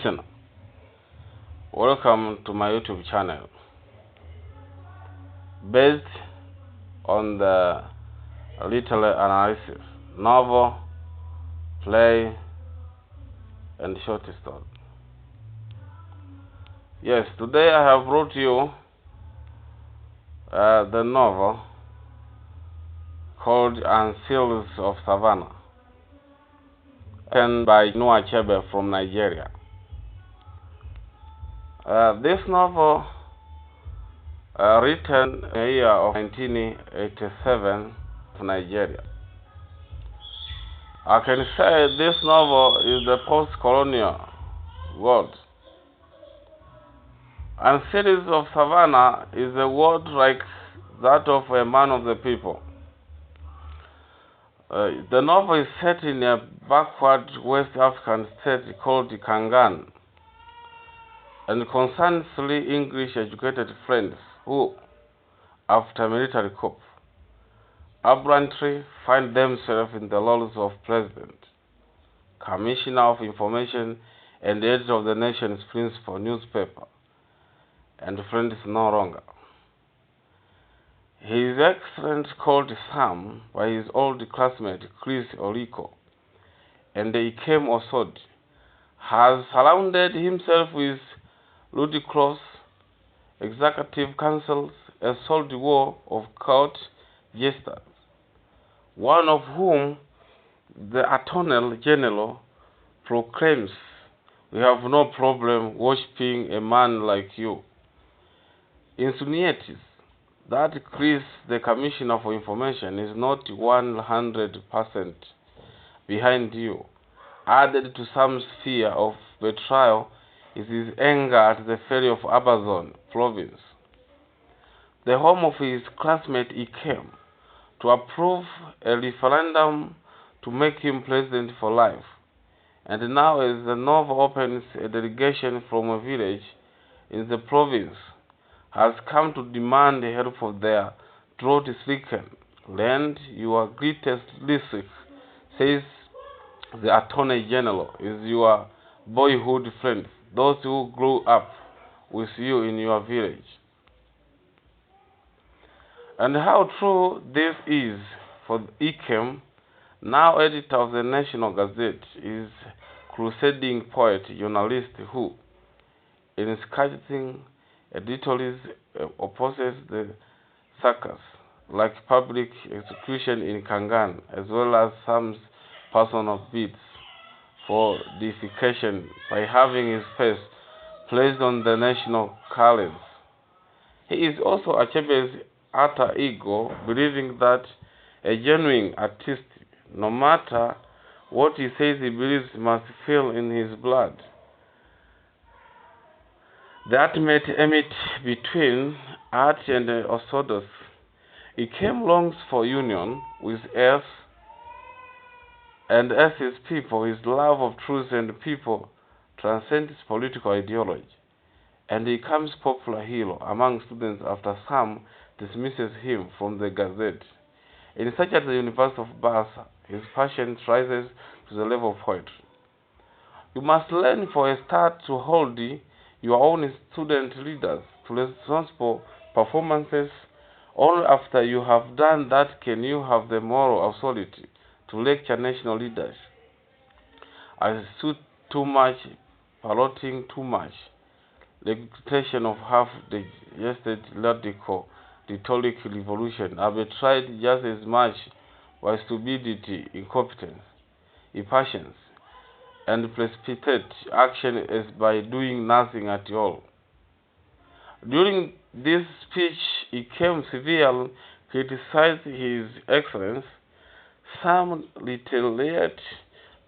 listener, welcome to my YouTube channel based on the literary analysis, novel, play, and short story. Yes, today I have brought you the novel called Anthills of Savannah, written by Chinua Achebe from Nigeria. This novel, written in the year of 1987 in Nigeria. I can say this novel is the post-colonial world. Anthills of Savannah is a world like that of a man of the people. The novel is set in a backward West African state called Kangan and concerns three English-educated friends who, after military coup, abruptly find themselves in the roles of president, commissioner of information, and editor of the nation's principal newspaper, and friends no longer. His excellent called Sam by his old classmate Chris Oriko and Ikem Osodi has surrounded himself with ludicrous executive councils, a solid war of court jesters, one of whom, the Attorney General, proclaims, "We have no problem worshipping a man like you," insinuates that Chris, the Commissioner for Information, is not 100% behind you. Added to Sam's fear of betrayal is his anger at the failure of Amazon province, the home of his classmate Ikem, to approve a referendum to make him president for life. And now, as the novel opens, a delegation from a village in the province has come to demand help for their drought-stricken land. Your greatest risk, says the Attorney General, is your boyhood friends, those who grew up with you in your village. And how true this is, for Ikem, now editor of the National Gazette, is crusading poet, journalist who, in scathing editorials, opposes the circus, like public execution in Kangan, as well as Sam's personal bids for deification by having his face placed on the national calends. He is also Achebe's alter ego, believing that a genuine artist, no matter what he says he believes, must feel in his blood. The ultimate emit between art and orthodoxy. Ikem longs for union with earth and as his people. His love of truth and people transcends political ideology, and he becomes popular hero among students after Sam dismisses him from the Gazette. In such at the University of Bath, his passion rises to the level of poetry. You must learn for a start to hold your own student leaders to responsible performances. Only after you have done that can you have the moral authority to lecture national leaders. I suit too much, parroting too much, reputation of half-digested radical rhetoric revolution are betrayed just as much by stupidity, incompetence, impatience, and precipitate action as by doing nothing at all. During this speech, he came severely criticized His Excellence. Some retaliated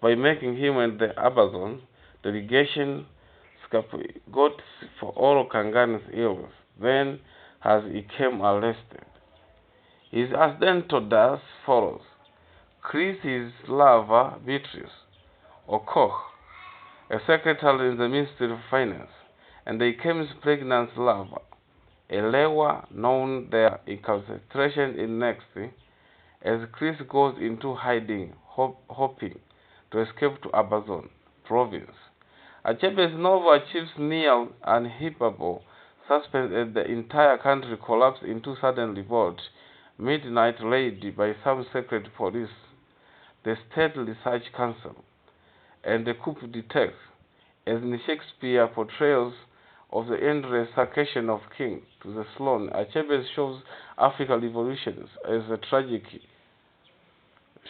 by making him and the Amazon delegation scapegoats for all Kangan's ills. Then, as he came arrested, his accidental death follows. Chris, his lover, Beatrice, or Koch, a secretary in the Ministry of Finance, and they came pregnant lover, a lewa known their incarceration in next, as Chris goes into hiding, hoping to escape to Amazon province. Achebe's novel achieves near unhippable suspense as the entire country collapses into sudden revolt, midnight raid by some secret police, the State Research Council, and the coup d'etat, as in Shakespeare's portrayals of the endless succession of kings to the throne. Achebe shows African revolutions as a tragic,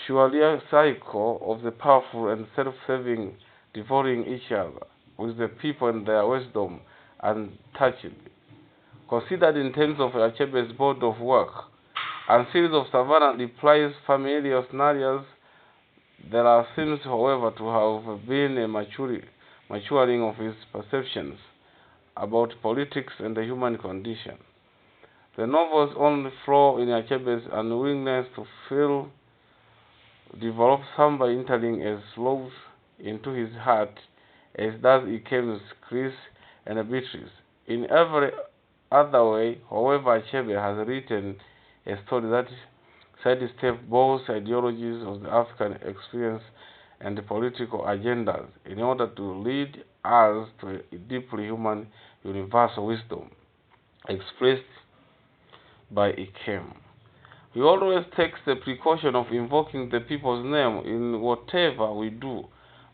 surreal cycle of the powerful and self-serving devouring each other, with the people and their wisdom untouched. Considered in terms of Achebe's body of work, and series of Savannah replies familiar scenarios. There are seems, however, to have been a maturing of his perceptions about politics and the human condition. The novel's only flaw in Achebe's unwillingness to feel develop somber entering as lows into his heart as does Ikem's Chris and Beatrice. In every other way, however, Achebe has written a story that sidesteps both ideologies of the African experience and the political agendas in order to lead us to a deeply human universal wisdom expressed by Ikem. He always takes the precaution of invoking the people's name in whatever we do,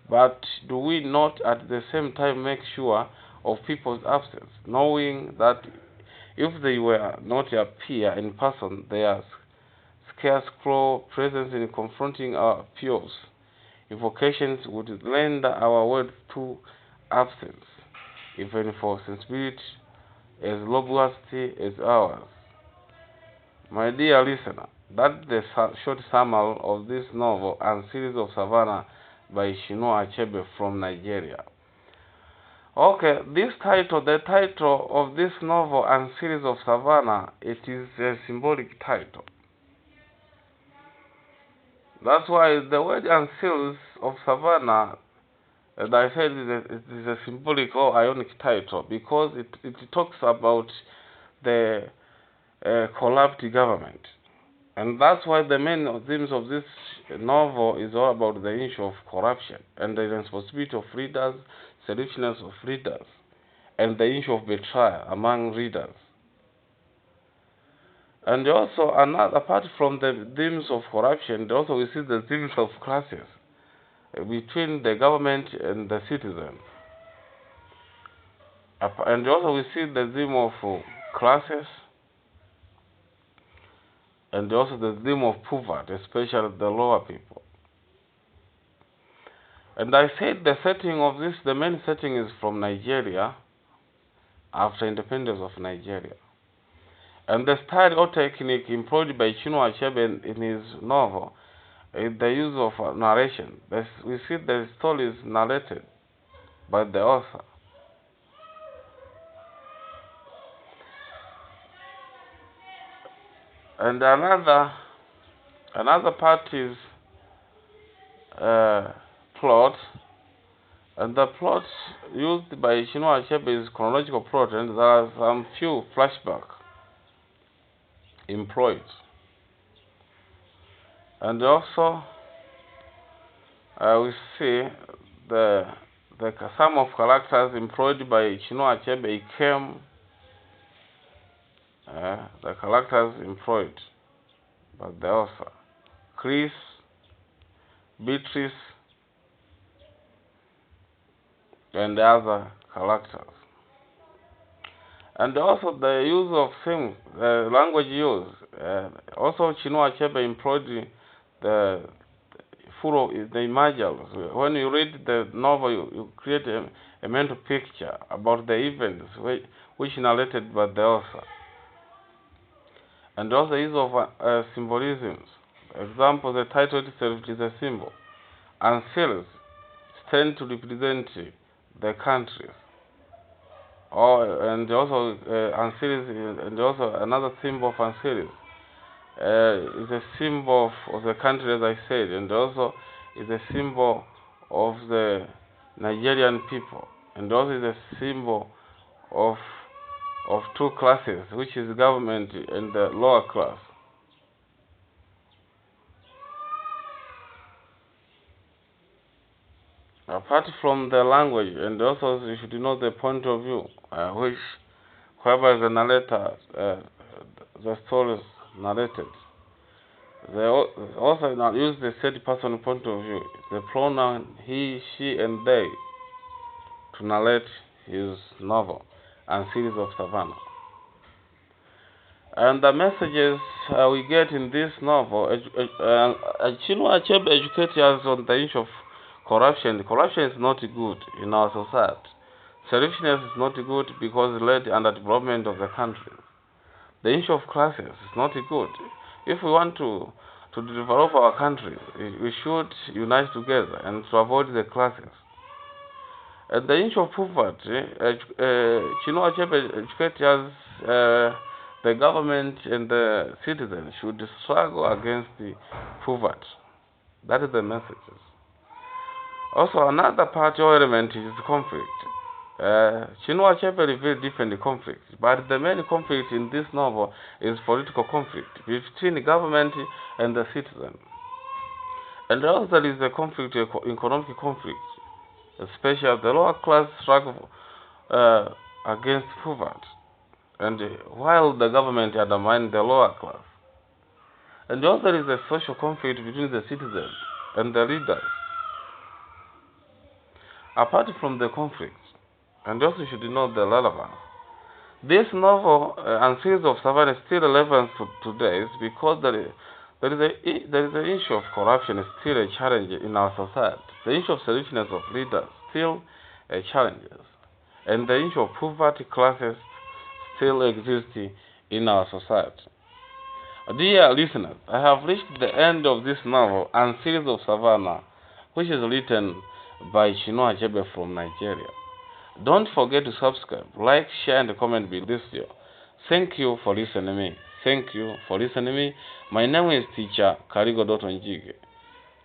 but do we not at the same time make sure of people's absence, knowing that if they were not appear in person, their scarecrow presence in confronting our appeals, invocations would render our word to absence, even for sensibility as robust as ours. My dear listener, that's the short summary of this novel and series of Savannah by Chinua Achebe from Nigeria. Okay, the title of this novel and series of Savannah, it is a symbolic title. That's why the word Anthills of Savannah, as I said, it is a symbolic or ionic title because it talks about the corrupt government. And that's why the main themes of this novel is all about the issue of corruption and the responsibility of readers, selfishness of readers, and the issue of betrayal among readers. And also, apart from the themes of corruption, also we see the themes of classes between the government and the citizen. And also we see the theme of classes, and also the theme of poverty, especially the lower people. And I said the setting of this, the main setting is from Nigeria, after independence of Nigeria. And the style or technique employed by Chinua Achebe in his novel is the use of narration. We see the story is narrated by the author. And another part is plot, and the plot used by Chinua Achebe is chronological plot, and there are some few flashbacks employed. And also we see the sum of characters employed by Chinua Achebe came the characters employed by the author: Chris, Beatrice, and the other characters. And also the use of things, language use. Also Chinua Achebe employed the full of the images. When you read the novel, you create a mental picture about the events which narrated by the author. And also the use of symbolisms. Example, the title itself is a symbol. Anthills stand to represent the countries. And also Anthills, and also another symbol of Anthills is a symbol of the country, as I said, and also is a symbol of the Nigerian people, and also is a symbol of two classes, which is government and the lower class. Apart from the language, and also you should know the point of view, whereby the narrator, the story is narrated. They also now use the third person point of view, the pronoun he, she, and they, to narrate his novel and series of Savannah. And the messages we get in this novel, Chinua Achebe educates us on the issue of corruption. Corruption is not good in our society. Selfishness is not good because it led under development of the country. The issue of classes is not good. If we want to develop our country, we should unite together and to avoid the classes. And the issue of poverty, Chinua Achebe educates us the government and the citizens should struggle against the poverty. That is the message. Also, another part or element is conflict. Chinua Achebe reveals different conflicts, but the main conflict in this novel is political conflict between the government and the citizen. And also there is a conflict, economic conflict, especially the lower class struggle against poverty, and while the government undermines the lower class. And also there is a social conflict between the citizens and the leaders. Apart from the conflict, and also you should know the relevance, this novel and series of Savannah is still relevant to today because there is an issue of corruption is still a challenge in our society. The issue of selfishness of leaders still a challenge, and the issue of poverty classes still exists in our society. Dear listeners, I have reached the end of this novel and series of Savannah, which is written by Chinua Achebe from Nigeria. Don't forget to subscribe, like, share, and comment below this video. Thank you for listening to me. Thank you for listening to me. My name is Teacher Kaligo Dotto Njige,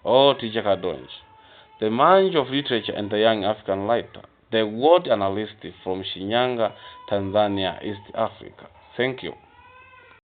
or Teacher Kadonji, the Manju of Literature and the Young African Writer, the word analyst from Shinyanga, Tanzania, East Africa. Thank you.